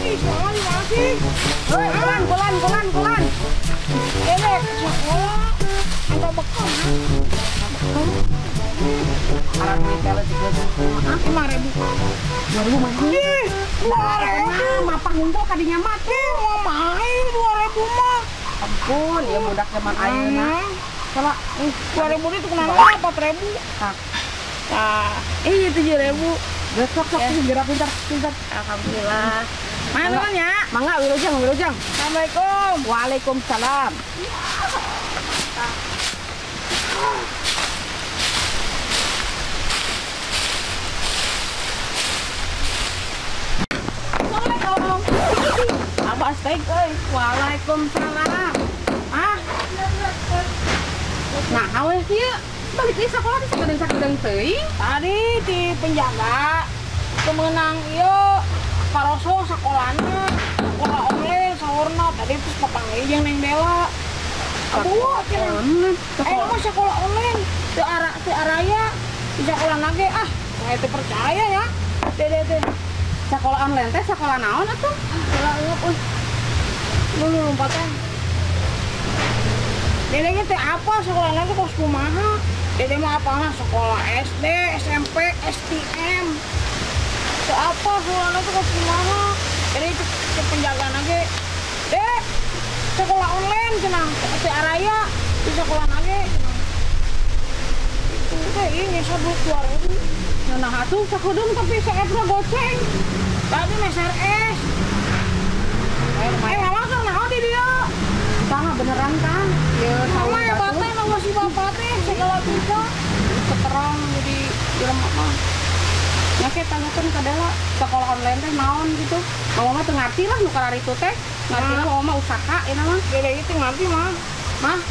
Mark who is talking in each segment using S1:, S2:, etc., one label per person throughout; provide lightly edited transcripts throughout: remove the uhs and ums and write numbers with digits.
S1: Sekolah di mana sih? Kulan. Elek, sekolah. Ada bekal.
S2: Alat retail juga.
S1: 5.000.
S2: 2.000 mah.
S1: 2.000 mah ngumpul kadinya mati. Mau main 2.000 mah.
S2: Ampun, ya budak zaman ayeuna.
S1: Salah, 2.000 itu kenapa 4.000? Nah, ini 7.000.
S2: Besok segera pintar.
S1: Alhamdulillah. Mana namanya?
S2: Mangga Wilujeng.
S1: Assalamualaikum.
S2: Waalaikumsalam.
S1: Assalamualaikum. Abah steak euy. Waalaikumsalam.
S2: Nah, awes ieu balik di sekolah di sakedeung teuing.
S1: Tadi di penjaga kemenang ieu paroso sakolana. Sekolah online saurna tadi terus papanggih jeung Neng Dela. Aduh, mah sekolah online teu araya di sekolah nage itu percaya ya. Dede.
S2: Sekolah online teh sekolah naon atuh?
S1: Sekolah eueup euy. Dulu lompatan. Dede teh apa sekolah nage kos kumaha? Dede mah apana sekolah SD, SMP, STM. Teu apa sekolah nage kos kumaha? Jadi itu penjaga nage. Dek, sekolah online cenah teu araya di sekolah nage cenah. Itu teh ini sabut 2.000.
S2: Nah, atuh sakudung tapi saepna goceng.
S1: Tadi meser es. Mama kan naon di dia?
S2: Tangga beneran kan? Ya,
S1: Mama ya bapak nama si bapak teh segala bisa.
S2: Seterang jadi jelema mah. Nya ke tanyakeun ka Dela, sekolah online teh naon gitu. Mama mah teu ngarti lah nu kararitu teh. Ngarti lah mama usaha eta mah.
S1: Gede itu ngerti mah.
S2: Mah,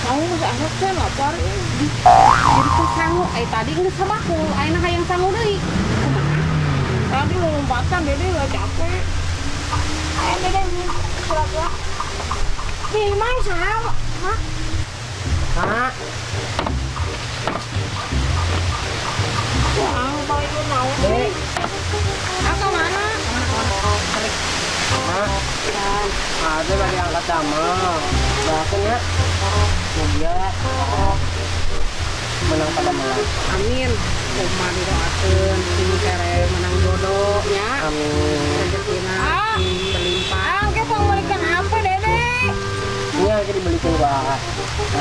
S1: Mau masih anak saya lapar ini.
S2: jadi ku sangu. Tadi geus samaku, ayeuna hayang sangu deui.
S1: Tadi mau lompatan dede gak capek. Ayo dede pura-pura. Di mana sama? Hah?
S2: Nah,
S1: Wah, balik lu mau sih. Aku mana?
S2: ada lagi angkat damel. Bahkannya dia menang pada menang. Amin. Kumaha didoakeun ini kere menang jodohnya. Amin. Rezekina berlimpah.
S1: Angke pembalikan apa dede?
S2: Iya, jadi belikan gua.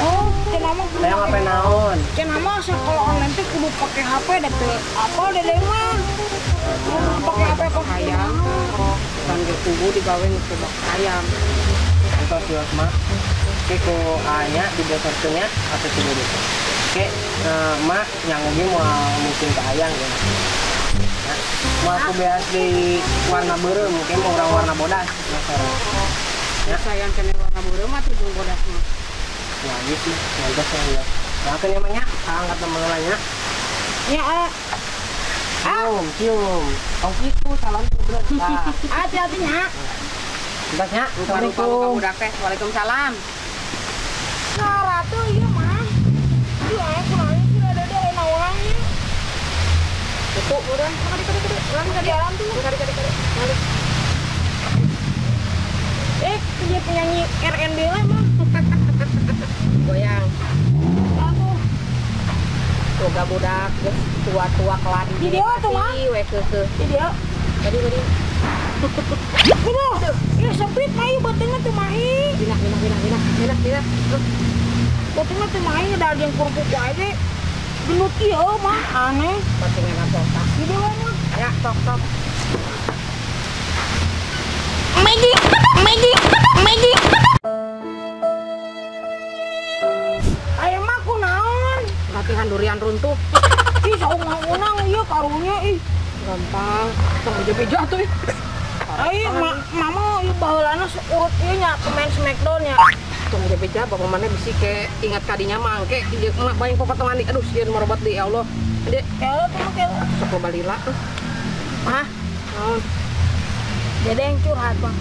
S1: Oh, cenah mah
S2: Saya ngapain naon?
S1: cenah mah sekolah online teh kudu pakai HP dan apa dede mah? Kudu pakai HP kok
S2: Hayang. Kan ge tubuh digawe nu bak hayang. Entos jelas mah. Ke ko aya di besertnya atau tidak gitu. Oke, mak yang oge mau mungkin ke ayang ya. Mau aku beas di warna beureum, mungkin mau orang warna bodas. Ya, sayang kene warna beureum mah tujung bodas mah. Wajib sih, mantas ya. Nah, kan namanya angkat temenannya.
S1: Ya,
S2: Cium. Oh gitu, salam tuh.
S1: hati-hatinya.
S2: Bentarnya, Assalamualaikum. Waalaikumsalam.
S1: Nah, ratu iya mah. Iya, aku nanya sudah ada nawannya.
S2: Tutup urang.
S1: Orang di alam tuh.
S2: Kali.
S1: Dia penyanyi RND lah mah.
S2: Goyang.
S1: Aku.
S2: Boga budak geus tua-tua keladi.
S1: Di dia tuh mah.
S2: We keukeuh.
S1: Di dia.
S2: Tadi.
S1: Kudu. Ya sempit mah ieu beuteungna teu mahi.
S2: Dina.
S1: Beuteungna teu mahi da jeung kurupuk wae ge. Gendut ieu mah aneh.
S2: Patingan atosa.
S1: Di dia mah.
S2: Ya, sok.
S1: Magic. Ayo mah kunaon?
S2: Latihan durian runtuh.
S1: Ih, saung ngaunang ieu karunya ih.
S2: Gampang. Tong beja-beja tuh.
S1: Ayo mama ieu baheulana urut ieu nya pemain Smackdown nya.
S2: Tong beja-beja bapak mana bisi ke ingat kadinya mangke ieu emak bayang popotongan aduh sieun marobat deui ya Allah. Dek,
S1: Ya lo tuh ke
S2: sok balila.
S1: Hah?
S2: Naon?
S1: Dede yang curhat bang.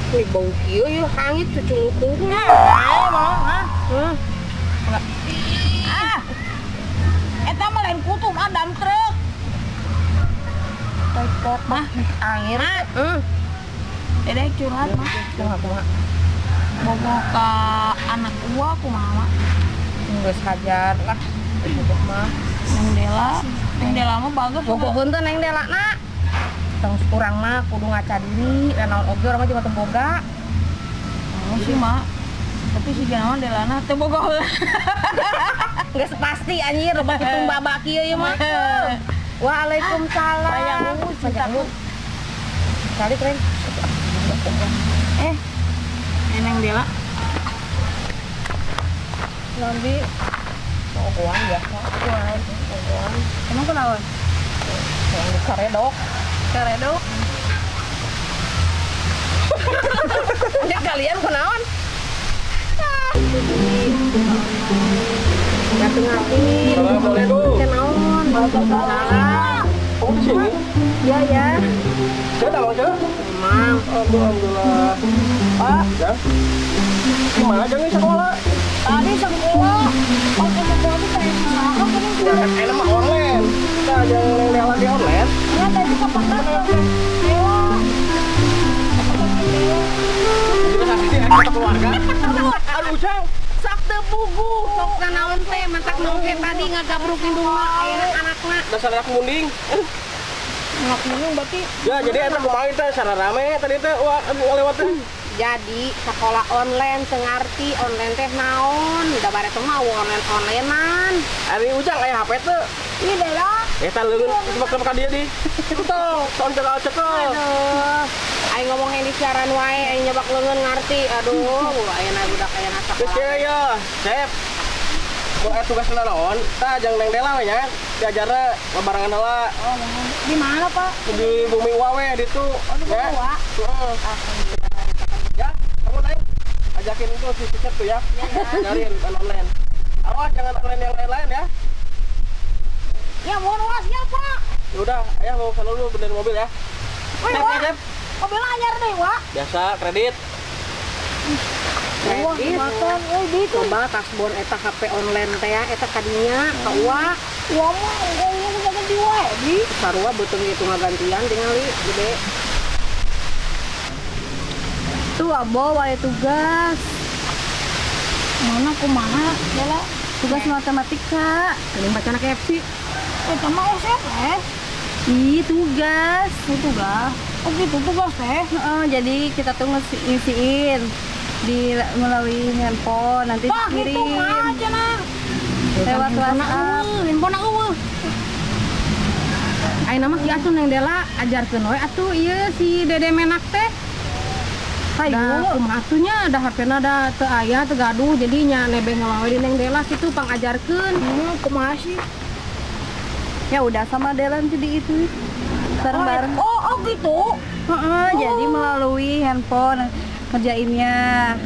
S2: Ini bau kieu ieu hangit cucu ngukung.
S1: Ayo mau hah?
S2: Hah?
S1: Eta mah lain kutu mah dam truk. Mah angin. Dedek curhat mah.
S2: Kumaha.
S1: Bogoh ka anak gua kumaha.
S2: Geus hajar lah. Bogoh mah.
S1: Neng Dela mah bagus.
S2: Bogoheun teh Neng Dela na. Tong kurang mah kudu ngaca diri, naon oge urang mah cuma temboga.
S1: Oh sih mah. Tapi si Jana Delana teu bogoh.
S2: Geus pasti anjir loba kitu babak kieu ieu mah. Waalaikumsalam.
S1: Bayang takut.
S2: Kali keren.
S1: Neng Dela.
S2: Nanti ogoan biasa. Ogoan.
S1: Emang kenaon?
S2: Yang di karedok.
S1: Karedok.
S2: Ya kalian kenaon? Ya ngapi.
S3: Assalamualaikum.
S2: Kenaon? Waalaikumsalam.
S3: Oh di sini?
S2: Iya ya.
S3: Saya tahu aja.
S2: Emang.
S3: Alhamdulillah.
S2: Pak.
S3: Ya. Gimana aja nih sekolah?
S1: Tadi sekolah. Pas sekolah tuh kayak gimana?
S3: Ya kan enak mah online. Kita aja yang lewat di online.
S1: Ya tadi kapan Dewa.
S3: Kita kasih sih kita keluarga. Aduh Ujang.
S2: Sok teu pugu. Sok kanaon teh mantak nongke tadi ngagabruk indungna aya anakna.
S3: Dasar anak munding.
S1: Anak minum berarti
S3: Ya jadi eta kumaha teh cara rame tadi teh wah lewat teh.
S2: Jadi sekolah online teu ngarti online teh naon. Da bare teh mah online-onlinean.
S3: Ari Ujang aya HP teh.
S1: ini Dela.
S3: Eta leungeun tebak-tebak dia di. Tuh, tahun cekel.
S2: Aduh. Aing ngomong yang disiaran wae, aing nyebak leungeun ngarti. Aduh, ayeuna budak ayeuna
S3: Geus
S2: sekolah.
S3: kieu ya, Chef. Mun aya tugas naon? Tah jeung Neng Dela we nya. Diajarna babarengan heula.
S1: Oh, di mana, Pak?
S3: Di Bumi Wawe ditu.
S1: Oh, di
S3: Ya.
S1: Bumi Wa.
S3: Heeh. Ya, kamu naik. Ajakin itu si Cicet tuh ya. Cariin online. Awas jangan online yang lain-lain ya.
S1: Ya, mohon wasnya, Pak.
S3: Ya udah, ayah mau kesana dulu benerin mobil ya.
S1: Woi,
S3: Cep,
S1: Wa.
S3: ya, Cep.
S1: Mobil anyar deh, Wa.
S3: Biasa kredit.
S1: Wah, makan, gitu.
S2: Coba kasbon eta HP online teh ya, eta kadinya ka uwa.
S1: Wah, mah enggak jaga di wa, di.
S2: Sarua beuteung itu ngagantian tingali gede. Tuh abo wae tugas.
S1: Mana kumaha, Dela?
S2: Tugas matematika. Geuning bacana KFC.
S1: Eta mah SMS.
S2: Ih, tugas.
S1: Itu dah. Oh gitu tugas teh.
S2: Jadi kita tuh ngisiin di melalui handphone nanti
S1: Pak, itu
S2: dikirim
S1: mah cenah.
S2: lewat WhatsApp.
S1: Handphone eueuh.
S2: Ayeuna mah kieu atuh Neng Dela ajarkeun we atuh ieu si Dede Menak teh. Da kumaha atuh nya da HP-na da teu aya teu gaduh jadi nya nebeng ngelawe di Neng Dela kitu pangajarkeun.
S1: Kumaha sih?
S2: Ya udah sama Dela jadi itu bareng-bareng.
S1: Oh gitu.
S2: Jadi melalui handphone kerjainnya.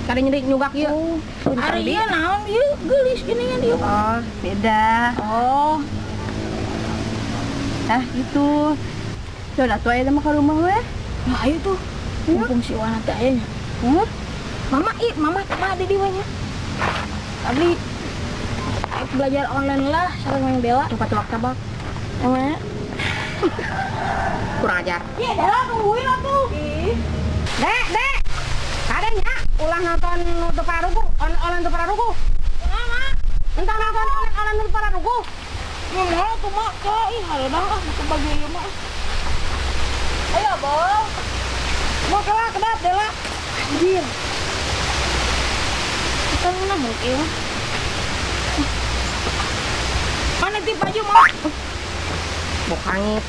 S2: Kali nyeri nyugak yuk.
S1: Ari ieu naon ieu geulis gini nya dieu.
S2: Oh, beda.
S1: Oh,
S2: Nah, itu. Udah tuh aja mah ke rumah we.
S1: nah ayo tuh. Mumpung si Wana teh aya nya. Mama mah di dieu nya. Abdi belajar online lah sareng Neng Dela.
S2: Coba tebak-tebak.
S1: Emang
S2: Kurang ajar.
S1: iya Dela tungguin atuh.
S2: Dek. Kaden ya, ulah nonton Nutup Pararuku, online Nutup Pararuku.
S1: Mama,
S2: Entah nonton online Nutup Pararuku.
S1: mau tuh mak ke ih hareudang ah ke bagi ieu mah. Ayo, Bang. Mau kelah kedap Dela. Anjir. Kita mana mau ieu mah. Mana tip baju mak?
S2: Bokangit.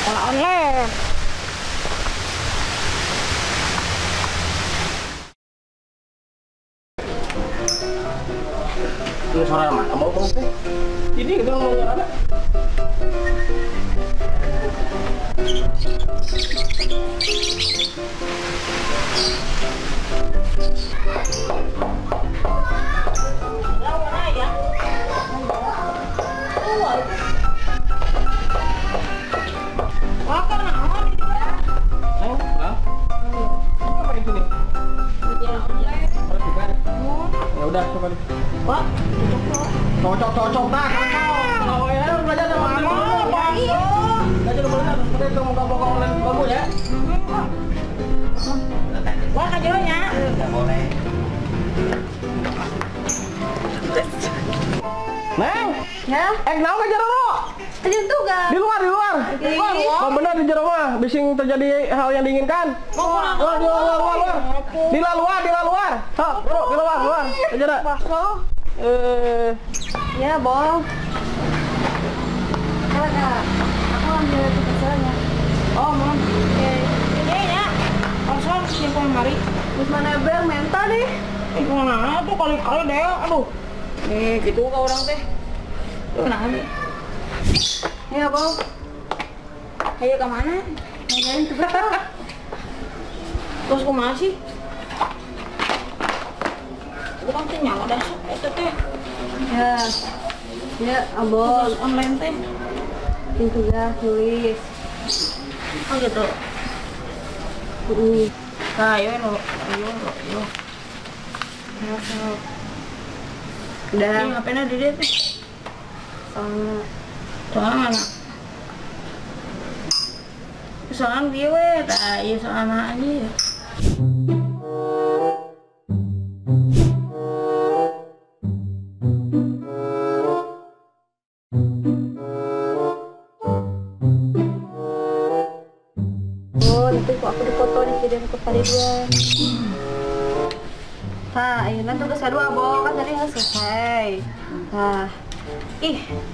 S1: Sekolah online.
S3: Ini suara mana mau tong teh? Ini kita mau nyara. Ya udah, coba deh.
S1: Pak,
S3: Cocok dah, cocok. Oh ya, belajar sama teman. Belajar belajar, seperti kamu kamu online kamu ya.
S1: Wah kajonya.
S2: Nggak boleh.
S3: Neng,
S4: Ya,
S3: naon ka jero lo?
S4: lanjut tugas.
S3: Di luar, di luar. Oh benar di jero mah, bising terjadi hal yang diinginkan. Luar, luar. Di luar. Ha, bro, di luar. Aja
S1: Bakso.
S4: Ya, Bol. Kak, aku ambil tugasnya.
S1: Oh, mau. Ini ya. Kosong simpan mari.
S4: Terus mana bel mental nih?
S1: Gimana tuh kali-kali deh. Aduh. Nih, gitu ke orang teh. Tuh nah nih.
S4: Ya, Bol.
S1: Ayo ke mana?
S4: Ngajarin tugas.
S1: Terus kumaha sih? Bukan teh nyawa dasar itu teh.
S4: Ya. Ya, Abol.
S1: Terus online teh.
S4: Bikin tugas, nulis.
S1: Oh gitu. Nah, ayo lo.
S4: Udah.
S1: Ini ngapain di dia teh?
S4: Soalnya
S1: Soalnya mana? Soalnya dia weh, tak iya soalnya aja.
S4: nanti kok aku dipoto dikirim ke Ridwan. Nah, akhirnya tugas kedua, Bo. Kan tadi nggak selesai. Nah,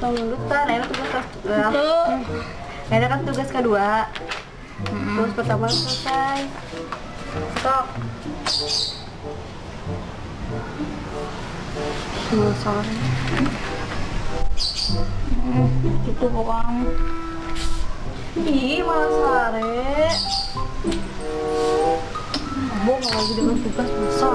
S4: tunggu dulu, akhirnya tugas akhirnya kan tugas kedua. Terus pertama selesai. Stop. Sorry.
S1: Itu orang.
S4: Ih, malah sare. Bo nggak lagi dengan tugas besok.